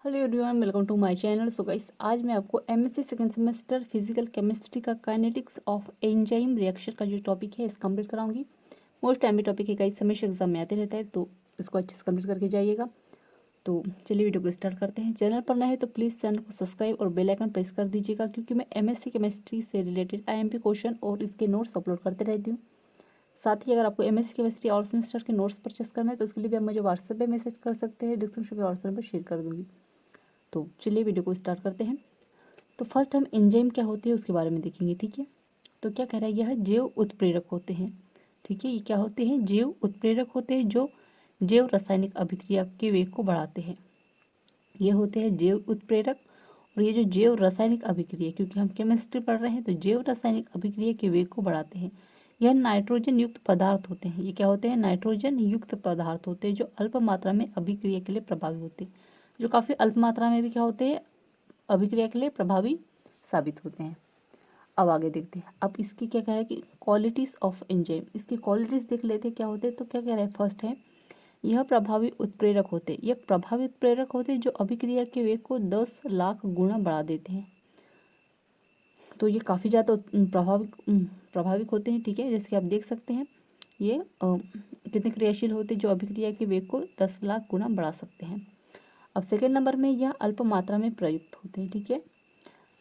Hello everyone, welcome to my channel. So guys, आज मैं आपको MSc second semester physical chemistry का kinetics of enzyme reaction का जो टॉपिक है इस कंप्लीट कराऊंगी। मोस्ट टाइम टॉपिक है गाइस, हमेशा एग्जाम में आते रहता है, तो इसको अच्छे से कंप्लीट करके जाइएगा। तो चलिए वीडियो को स्टार्ट करते हैं। चैनल पर नए हैं तो प्लीज़ चैनल को सब्सक्राइब और बेल आइकन प्रेस कर दीजिएगा, क्योंकि मैं एमएससी केमिस्ट्री से रिलेटेड आईएमपी क्वेश्चन और इसके नोट्स अपलोड करते रहती हूँ। साथ ही अगर आपको एमएससी केमिस्ट्री और सेमेस्टर के नोट्स परचेस करना है तो उसके लिए भी आप मुझे व्हाट्सएप पे मैसेज कर सकते हैं। डिस्क्रिप्शन में व्हाट्सएप पर शेयर कर दूँगी। तो चलिए वीडियो को स्टार्ट करते हैं। तो फर्स्ट हम एंजाइम क्या होती है उसके बारे में देखेंगे, ठीक है। तो क्या कह रहा है, यह जैव उत्प्रेरक होते हैं, ठीक है। ये क्या होते हैं? जैव उत्प्रेरक होते हैं जो जैव रासायनिक अभिक्रिया के वेग को बढ़ाते हैं। ये होते हैं जैव उत्प्रेरक। और ये जो जैव रासायनिक अभिक्रिया, क्योंकि हम केमिस्ट्री पढ़ रहे हैं, तो जैव रासायनिक अभिक्रिया के वेग को बढ़ाते हैं। यह नाइट्रोजन युक्त पदार्थ होते हैं। ये क्या होते हैं? नाइट्रोजन युक्त पदार्थ होते हैं जो अल्प मात्रा में अभिक्रिया के लिए प्रभावी होते हैं, जो काफ़ी अल्प मात्रा में भी क्या होते हैं, अभिक्रिया के लिए प्रभावी साबित होते हैं। अब आगे देखते हैं। अब इसकी क्या कह रहा है कि क्वालिटीज ऑफ एंजाइम, इसकी क्वालिटीज देख लेते हैं क्या होते हैं। तो क्या कह रहा है, फर्स्ट है यह प्रभावी उत्प्रेरक होते हैं। यह प्रभावी उत्प्रेरक होते हैं जो अभिक्रिया के वेग को 10 लाख गुना बढ़ा देते हैं। तो ये काफ़ी ज़्यादा प्रभाविक होते हैं, ठीक है। जैसे कि आप देख सकते हैं ये कितने क्रियाशील होते हैं, जो अभिक्रिया के वेग को 10 लाख गुना बढ़ा सकते हैं। अब सेकेंड नंबर में यह अल्प मात्रा में प्रयुक्त होते हैं, ठीक है।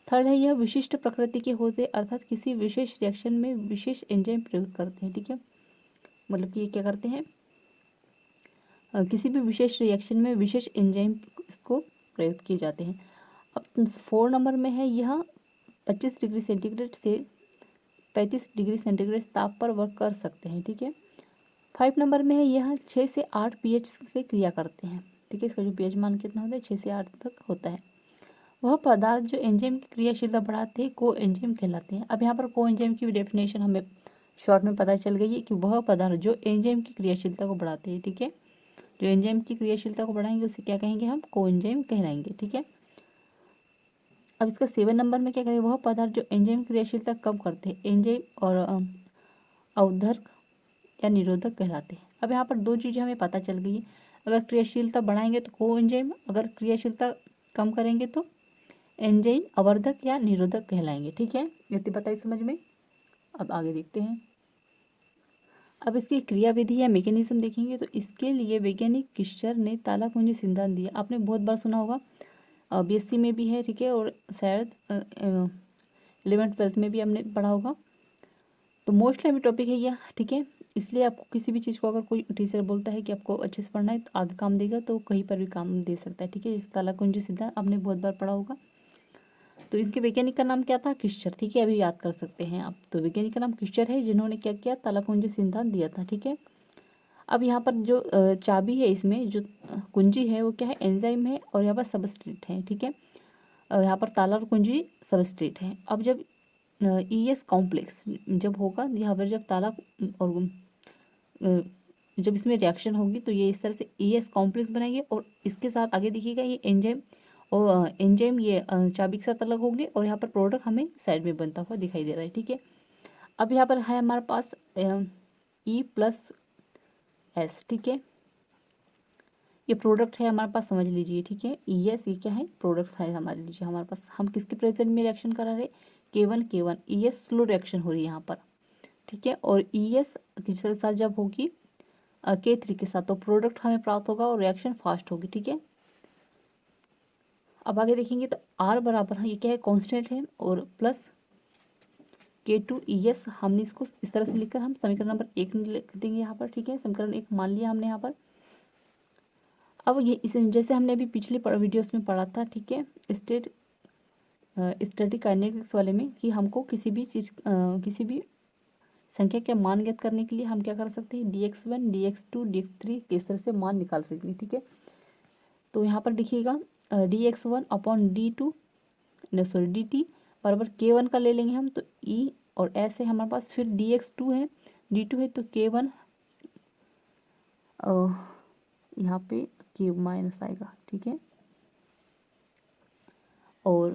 थर्ड है यह विशिष्ट प्रकृति के होते हैं, अर्थात किसी विशेष रिएक्शन में विशेष एंजाइम प्रयुक्त करते हैं, ठीक है। मतलब कि ये क्या करते हैं, किसी भी विशेष रिएक्शन में विशेष एंजाइम इसको प्रयुक्त किए जाते हैं। अब 4 नंबर में है यह 25 डिग्री सेंटीग्रेड से 35 डिग्री सेंटीग्रेड ताप पर वर्क कर सकते हैं, ठीक है। 5 नंबर में है यह 6 से 8 pH से क्रिया करते हैं, ठीक है। इसका जो pH मान कितना होता है, 6 से 8 तक होता है। वह पदार्थ जो एंजाइम की क्रियाशीलता बढ़ाते हैं को एंजाइम कहलाते हैं। अब यहाँ पर को एंजाइम की डेफिनेशन हमें शॉर्ट में पता चल गई है कि वह पदार्थ जो एंजाइम की क्रियाशीलता को बढ़ाते हैं, ठीक है। जो एंजाइम की क्रियाशीलता को बढ़ाएंगे उसे क्या कहेंगे, हम को एंजाइम कहलाएंगे, ठीक है। अब इसका 7 नंबर में क्या करेंगे, वह पदार्थ जो एंजाइम क्रियाशीलता कम करते हैं एंजाइम और अवधर्क या निरोधक कहलाते हैं। अब यहाँ पर दो चीज़ें हमें पता चल गई है। अगर क्रियाशीलता बढ़ाएंगे तो को एंजाइम, अगर क्रियाशीलता कम करेंगे तो एंजाइम अवर्धक या निरोधक कहलाएंगे, ठीक है। इतनी पता है समझ में। अब आगे देखते हैं। अब इसकी क्रियाविधि या मैकेनिज्म देखेंगे तो इसके लिए वैज्ञानिक किशर ने तालाकुंजी सिद्धांत दिया। आपने बहुत बार सुना होगा, बीएससी में भी है, ठीक है, और शायद 11th-12th में भी हमने पढ़ा होगा। तो मोस्ट टाइम टॉपिक है यह, ठीक है। इसलिए आपको किसी भी चीज़ को अगर कोई टीचर बोलता है कि आपको अच्छे से पढ़ना है तो आगे काम देगा, तो कहीं पर भी काम दे सकता है, ठीक है। इस तालाकुंजी सिद्धांत आपने बहुत बार पढ़ा होगा। तो इसके वैज्ञानिक का नाम क्या था, किशर, ठीक है। अभी याद कर सकते हैं आप। तो वैज्ञानिक का नाम किशर है, जिन्होंने क्या किया, तालाकुंजी सिद्धांत दिया था, ठीक है। अब यहाँ पर जो चाबी है, इसमें जो कुंजी है वो क्या है, एंजाइम है, और यहाँ पर सबस्ट्रेट है, ठीक है। यहाँ पर ताला और कुंजी सबस्ट्रेट है। अब जब ईएस कॉम्प्लेक्स जब होगा, यहाँ पर जब ताला और जब इसमें रिएक्शन होगी तो ये इस तरह से ईएस कॉम्प्लेक्स बनाएंगे, और इसके साथ आगे देखिएगा ये एंजाइम, और एंजाइम ये चाबी के साथ अलग होंगे, और यहाँ पर प्रोडक्ट हमें साइड में बनता हुआ दिखाई दे रहा है, ठीक है। अब यहाँ पर है हमारे पास E+S, ठीक है। ये प्रोडक्ट है हमारे पास, समझ लीजिए, ठीक है। ES ये क्या है, प्रोडक्ट है हमारे लीजिए हमारे पास। हम किसके प्रेजेंट में रिएक्शन करा रहे, K1 ES स्लो रिएक्शन हो रही है यहाँ पर, ठीक है। और ES किसके साथ जब होगी, K3 के साथ, तो प्रोडक्ट हमें प्राप्त होगा और रिएक्शन फास्ट होगी, ठीक है। अब आगे देखेंगे तो R बराबर है, ये क्या है, कांस्टेंट है, और प्लस K2ES, हमने इसको इस तरह से लिखकर हम समीकरण नंबर 1 लिख देंगे यहाँ पर, ठीक है। समीकरण 1 मान लिया हमने यहाँ पर। अब ये इस जैसे हमने अभी पिछले वीडियोस में पढ़ा था, ठीक है, स्टैटिक काइनेटिक्स वाले में, कि हमको किसी भी चीज़ किसी भी संख्या के मान ज्ञात करने के लिए हम क्या कर सकते हैं, dx1 dx2 dx3 इस तरह से मान निकाल सकते हैं, ठीक है। तो यहाँ पर देखिएगा dx1/d2 dt बराबर K1 का ले लेंगे हम, तो E और S है हमारे पास। फिर dx2 है, d2 है, तो K1 यहाँ पे K माइनस आएगा, ठीक है। और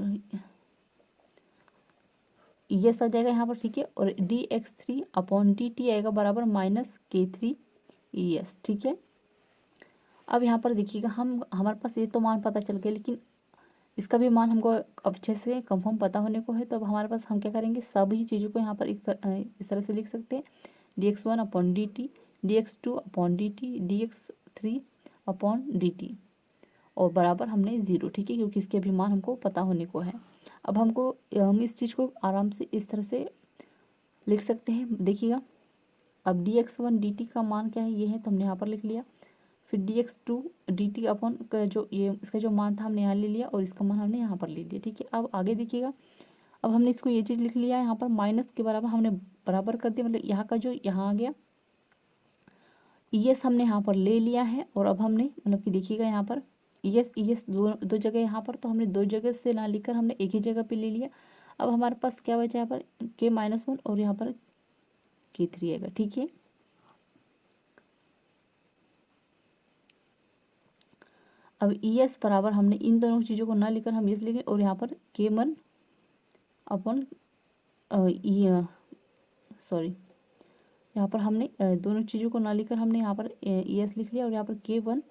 ES आ जाएगा यहाँ पर, ठीक है। और dx3/dt आएगा बराबर -K3ES, ठीक है। अब यहाँ पर देखिएगा हमारे पास ये तो मान पता चल गया, लेकिन इसका भी मान हमको अब अच्छे से कंफर्म पता होने को है। तो अब हमारे पास हम क्या करेंगे, सभी चीज़ों को यहाँ पर इस तरह से लिख सकते हैं, dx1/dt, dx2/dt, dx3/dt और बराबर हमने 0, ठीक है, क्योंकि इसके भी मान हमको पता होने को है। अब हम इस चीज़ को आराम से इस तरह से लिख सकते हैं, देखिएगा। अब dx1 dt का मान क्या है, ये है, तो हमने यहाँ पर लिख लिया। फिर dx2 dt अपॉन का जो ये इसका जो मान था हमने यहाँ ले लिया, और इसका मान हमने यहाँ पर ले लिया, ठीक है। अब आगे देखिएगा, अब हमने इसको ये चीज़ लिख लिया है, यहाँ पर माइनस के बराबर हमने बराबर कर दिया, मतलब यहाँ का जो यहाँ आ गया, ईएस हमने यहाँ पर ले लिया है। और अब हमने मतलब कि देखिएगा यहाँ पर ईएस दो जगह यहाँ पर, तो हमने दो जगह से ना लेकर हमने एक ही जगह पे ले लिया। अब हमारे पास क्या बचा यहाँ पर, k-1 और यहाँ पर k3 आएगा, ठीक है। अब ईएस बराबर हमने इन दोनों चीज़ों को ना लेकर हम ये लेंगे, और यहाँ पर k1 अपॉन सॉरी, यहाँ पर हमने दोनों चीज़ों को ना लेकर हमने यहाँ पर ईएस लिख लिया, और यहाँ पर k1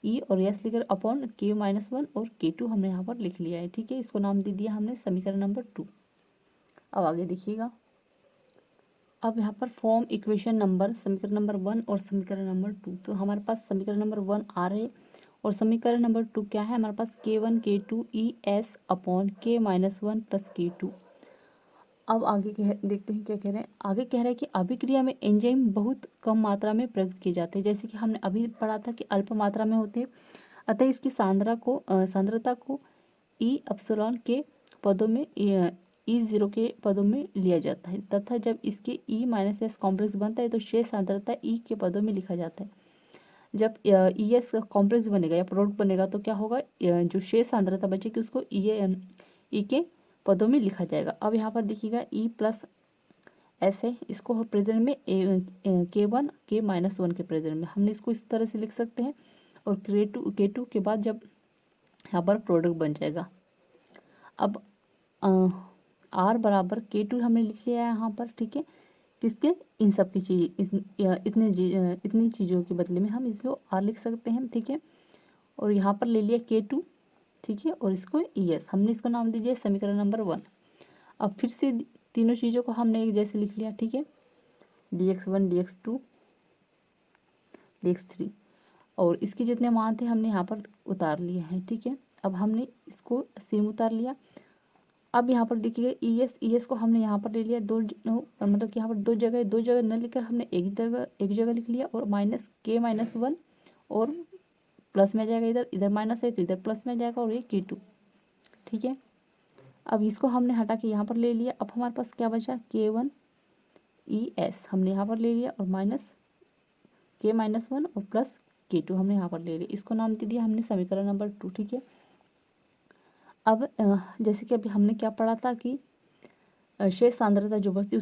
ई और एस लिखकर अपॉन k-1 और k2 हमने यहाँ पर लिख लिया है, ठीक है। इसको नाम दे दिया हमने समीकरण नंबर 2। अब आगे देखिएगा, अब यहाँ पर फॉर्म इक्वेशन नंबर समीकरण नंबर 1 और समीकरण नंबर 2। तो हमारे पास समीकरण नंबर 1 आ रहे और समीकरण नंबर 2 क्या है, हमारे पास k1 k2 E S upon k-1 plus k2। अब आगे देखते हैं क्या कह रहे हैं। आगे कह रहे हैं कि अभिक्रिया में एंजाइम बहुत कम मात्रा में प्रयुक्त किए जाते हैं, जैसे कि हमने अभी पढ़ा था कि अल्प मात्रा में होते हैं, अतः इसकी सांद्रता को ई एप्सिलॉन के पदों में E0 के पदों में लिया जाता है, तथा जब इसके E-S कॉम्प्लेक्स बनता है तो शेष सांद्रता E के पदों में लिखा जाता है। जब ES का कॉम्प्लेक्स बनेगा या प्रोडक्ट बनेगा तो क्या होगा, जो शेष सांद्रता बचेगी उसको E के पदों में लिखा जाएगा। अब यहाँ पर देखिएगा E+S है, इसको प्रेजेंट में k1 k-1 के प्रेजेंट में हमने इसको इस तरह से लिख सकते हैं, और k2 के बाद जब यहाँ पर प्रोडक्ट बन जाएगा। अब R बराबर k2 हमने लिख लिया है यहाँ पर, ठीक है। किसके, इन सब की चीज़ इतनी चीज़ों के बदले में हम इसको R लिख सकते हैं, ठीक है। और यहाँ पर ले लिया k2, ठीक है, और इसको ES हमने इसको नाम दीजिए समीकरण नंबर 1। अब फिर से तीनों चीज़ों को हमने एक जैसे लिख लिया, ठीक है, dx1 dx2 dx3, और इसके जितने मान थे हमने यहाँ पर उतार लिए हैं, ठीक है। अब हमने इसको सेम उतार लिया। अब यहाँ पर देखिए ES को हमने यहाँ पर ले लिया, मतलब कि यहाँ पर दो जगह न लेकर हमने एक जगह लिख लिया, और माइनस k-1 और प्लस में जाएगा, इधर माइनस है तो इधर प्लस में जाएगा, और ये k2, ठीक है। अब इसको हमने हटा के यहाँ पर ले लिया। अब हमारे पास क्या बचा, k1 ES हमने यहाँ पर ले लिया, और माइनस k-1 और प्लस k2 हमने यहाँ पर ले लिया। इसको नाम दे दिया हमने समीकरण नंबर 2, ठीक है। अब जैसे कि अभी हमने क्या पढ़ा था कि शेष सांद्रता जो बचती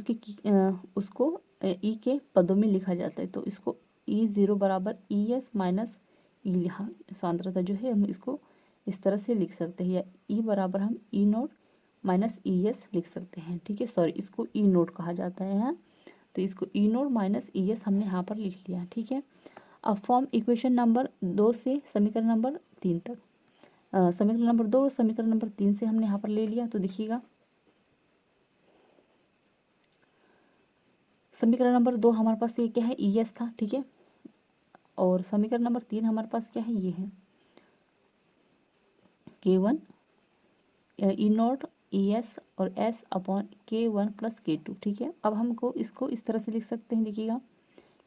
है उसको ई के पदों में लिखा जाता है, तो इसको E0 बराबर ES माइनस ई, यहाँ सांद्रता जो है हम इसको इस तरह से लिख सकते हैं, या E बराबर हम E0 माइनस ES लिख सकते हैं, ठीक है। सॉरी, इसको E0 कहा जाता है यहाँ, तो इसको E0 माइनस ES हमने यहाँ पर लिख लिया, ठीक है। अब फॉर्म इक्वेशन नंबर 2 से समीकरण नंबर 3 तक, समीकरण नंबर 2 और समीकरण नंबर 3 से हमने यहाँ पर ले लिया। तो देखिएगा, समीकरण नंबर 2 हमारे पास ये क्या है, ES था, ठीक है। और समीकरण नंबर 3 हमारे पास क्या है, ये है k1 E0 ES और S upon k1 plus k2, ठीक है। अब हमको इसको इस तरह से लिख सकते हैं, देखिएगा,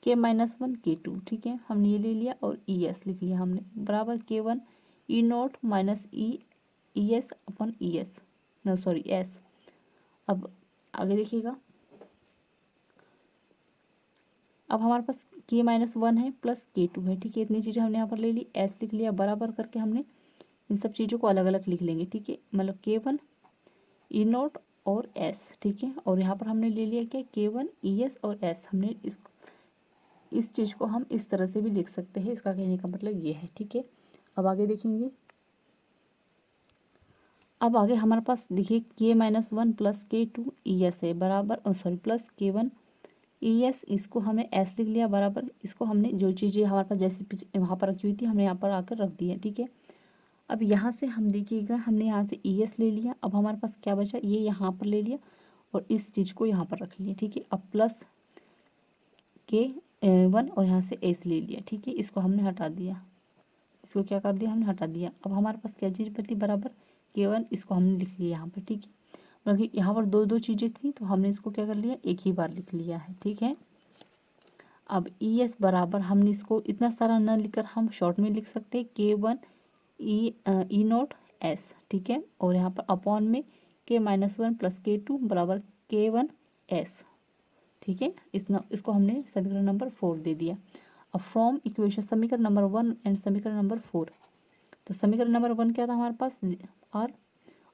k-1 k2, ठीक है, हमने ये ले लिया, और ES लिख लिया हमने, बराबर k1 E0 minus ES upon ES, no sorry S। अब आगे देखिएगा, अब हमारे पास k-1 है प्लस k2 है, ठीक है। इतनी चीज़ें हमने यहाँ पर ले ली, S लिख लिया, बराबर करके हमने इन सब चीज़ों को अलग अलग लिख लेंगे, ठीक है। मतलब k1 E0 और S, ठीक है। और यहाँ पर हमने ले लिया क्या, k1 ES और S, हमने इस चीज़ को हम इस तरह से भी लिख सकते हैं, इसका कहने का मतलब ये है, ठीक है। अब आगे देखेंगे, अब आगे हमारे पास देखिए k-1 प्लस k2 ES है, बराबर सॉरी प्लस k1 ES इसको हमने S लिख लिया बराबर, इसको हमने जो चीज़ें हमारे पास जैसे वहाँ पर रखी हुई थी हमने यहाँ पर आकर रख दी है, ठीक है। अब यहाँ से हम देखिएगा, हमने यहाँ से ES ले लिया, अब हमारे पास क्या बचा, ये यहाँ पर ले लिया और इस चीज़ को यहाँ पर रख लिया, ठीक है। अब प्लस K1 और यहाँ से S ले लिया, ठीक है। इसको हमने हटा दिया, इसको क्या कर दिया, हमने हटा दिया। अब हमारे पास क्या चीज़ बची, बराबर K1, इसको हमने लिख लिया यहाँ पर, ठीक है। मतलब यहाँ पर दो दो चीज़ें थी तो हमने इसको क्या कर लिया, एक ही बार लिख लिया है, ठीक है। अब ES बराबर हमने इसको इतना सारा न लिखकर हम शॉर्ट में लिख सकते हैं K1 E नोट S, ठीक है। और यहाँ पर अपॉन में K-1 प्लस K2 बराबर K1 S, ठीक है। इसको हमने समीकरण नंबर 4 दे दिया। अब फ्रॉम इक्वेशन समीकरण नंबर 1 एंड समीकरण नंबर 4, तो समीकरण नंबर 1 क्या था हमारे पास R,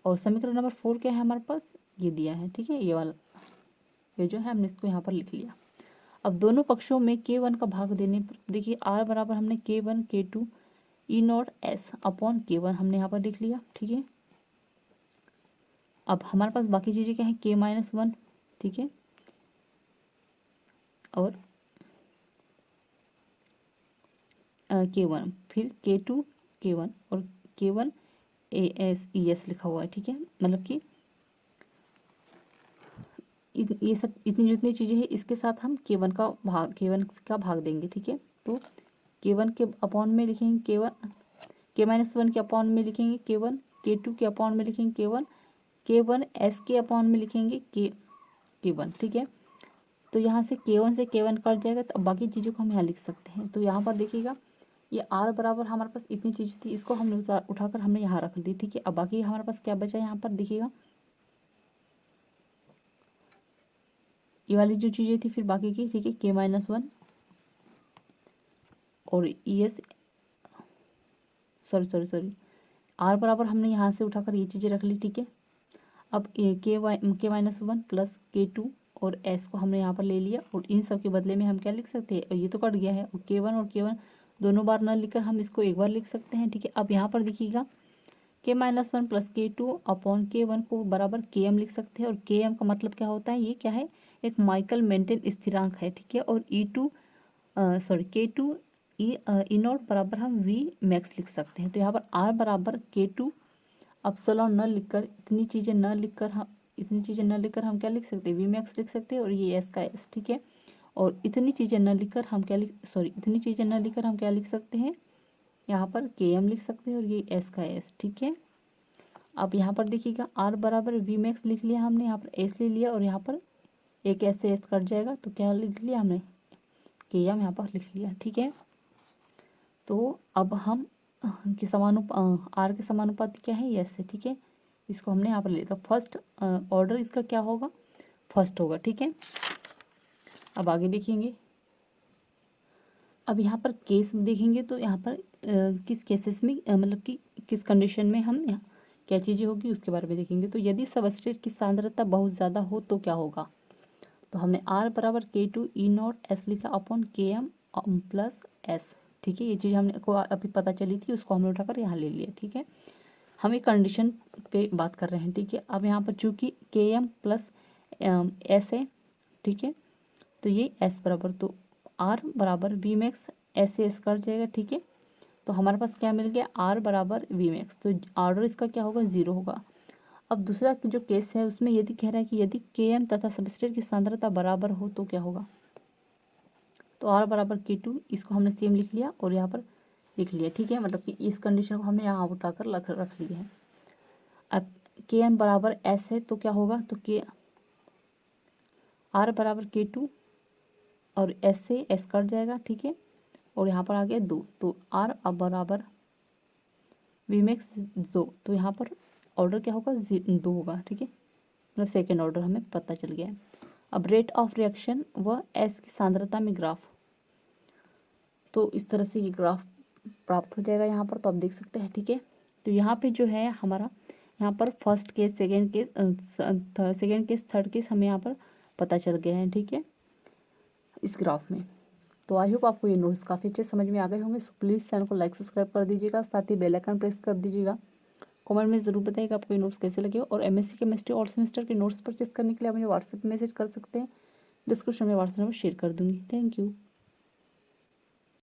और समीकरण नंबर 4 क्या है हमारे पास, ये दिया है, ठीक है। ये वाला ये जो है हमने इसको यहाँ पर लिख लिया। अब दोनों पक्षों में K1 का भाग देने पर देखिए R बराबर हमने K1 K2 E not S upon K1 हमने यहाँ पर लिख लिया, ठीक है। अब हमारे पास बाकी चीज़ें क्या है, K-1, ठीक है, और K1, फिर K2 K1 और K1 ES लिखा हुआ है, ठीक है। मतलब कि ये सब इतनी जितनी चीज़ें हैं इसके साथ हम K1 का भाग देंगे, ठीक है। तो K1 के अपॉन में लिखेंगे K1, K-1 के अपॉन में लिखेंगे K1, K2 के अपॉन में लिखेंगे K1, K1 S के अपॉन में लिखेंगे K1, ठीक है। तो यहाँ से K1 से K1 कट जाएगा, तो अब बाकी चीज़ों को हम यहाँ लिख सकते हैं। तो यहाँ पर देखिएगा, ये R बराबर हमारे पास इतनी चीज़ थी, इसको हमने उठाकर हमने यहाँ रख दी, ठीक है। अब बाकी हमारे पास क्या बचा, यहाँ पर देखिएगा ये वाली जो चीज़ें थी फिर बाकी की, ठीक है, K-1 और ES सॉरी R बराबर हमने यहाँ से उठाकर ये चीज़ें रख ली, ठीक है। अब K-1 प्लस K2 और S को हमने यहाँ पर ले लिया और इन सब के बदले में हम क्या लिख सकते हैं, ये तो कट गया है, और K1 और K1 दोनों बार न लिखकर हम इसको एक बार लिख सकते हैं, ठीक है। अब यहाँ पर देखिएगा K-1 plus K2 upon K1 को बराबर Km लिख सकते हैं, और Km का मतलब क्या होता है, ये क्या है, एक माइकल मेंटेन स्थिरांक है, ठीक है। और K2 ई नॉट बराबर हम V मैक्स लिख सकते हैं। तो यहाँ पर R बराबर K2 अपसलन न लिखकर इतनी चीज़ें न लिखकर हम क्या लिख सकते हैं, V मैक्स लिख सकते हैं, और ये S का S, ठीक है। और इतनी चीज़ें न लिखकर हम क्या लिख सकते हैं, यहाँ पर Km लिख सकते हैं, और ये S का S, ठीक है। अब यहाँ पर देखिएगा R बराबर V मैक्स लिख लिया हमने, यहाँ पर S ले लिया और यहाँ पर एक S से S कट जाएगा, तो क्या लिख लिया हमने, Km यहाँ पर लिख लिया, ठीक है। तो अब हम R के समानुपाती क्या है, S है, ठीक है। इसको हमने यहाँ पर ले लिया, तो फर्स्ट ऑर्डर इसका क्या होगा, फर्स्ट होगा, ठीक है। अब आगे देखेंगे, अब यहाँ पर केस देखेंगे तो यहाँ पर किस केसेस में मतलब कि किस कंडीशन में हम यहाँ क्या चीज़ें होगी उसके बारे में देखेंगे। तो यदि सबस्ट्रेट की सांद्रता बहुत ज़्यादा हो तो क्या होगा, तो हमने R बराबर K2 E नॉट S लिखा अपॉन Km प्लस S, ठीक है। ये चीज़ हमने को अभी पता चली थी, उसको हमने उठाकर यहाँ ले लिया, ठीक है। हम एक कंडीशन पे बात कर रहे हैं, ठीक है। अब यहाँ पर चूँकि Km प्लस S है, ठीक है, तो ये S बराबर, तो R बराबर V मैक्स S से S कट जाएगा, ठीक है। तो हमारे पास क्या मिल गया, R बराबर V मैक्स, तो ऑर्डर इसका क्या होगा, 0 होगा। अब दूसरा जो केस है उसमें यदि कह रहा है कि यदि Km तथा सबस्ट्रेट की सांद्रता बराबर हो तो क्या होगा, तो R बराबर K2, इसको हमने सेम लिख लिया और यहाँ पर लिख लिया, ठीक है। मतलब कि इस कंडीशन को हमने यहाँ उठाकर रख लिया है। अब Km बराबर S है तो क्या होगा, तो R बराबर K2 और S से S कट जाएगा, ठीक है। और यहाँ पर आ गया 2, तो R अब बराबर V मैक्स 2, तो यहाँ पर ऑर्डर क्या होगा, 2 होगा, ठीक है। मतलब सेकेंड ऑर्डर हमें पता चल गया है। अब रेट ऑफ रिएक्शन व S की सांद्रता में ग्राफ, तो इस तरह से ये ग्राफ प्राप्त हो जाएगा यहाँ पर, तो आप देख सकते हैं, ठीक है। तो यहाँ पे जो है हमारा, यहाँ पर first case, second case, third case हमें यहाँ पर पता चल गया है, ठीक है, इस ग्राफ में। तो आई होप आपको ये नोट्स काफ़ी अच्छे समझ में आ गए होंगे। सो प्लीज़ चैनल को लाइक सब्सक्राइब कर दीजिएगा, साथ ही बेल आइकन प्रेस कर दीजिएगा। कमेंट में ज़रूर बताइएगा आपको ये नोट्स कैसे लगे, और MSc केमिस्ट्री और सेमेस्टर के नोट्स परचेस करने के लिए आप मुझे व्हाट्सएप मैसेज कर सकते हैं। डिस्क्रिप्शन में व्हाट्सएप नंबर शेयर कर दूँगी। Thank you.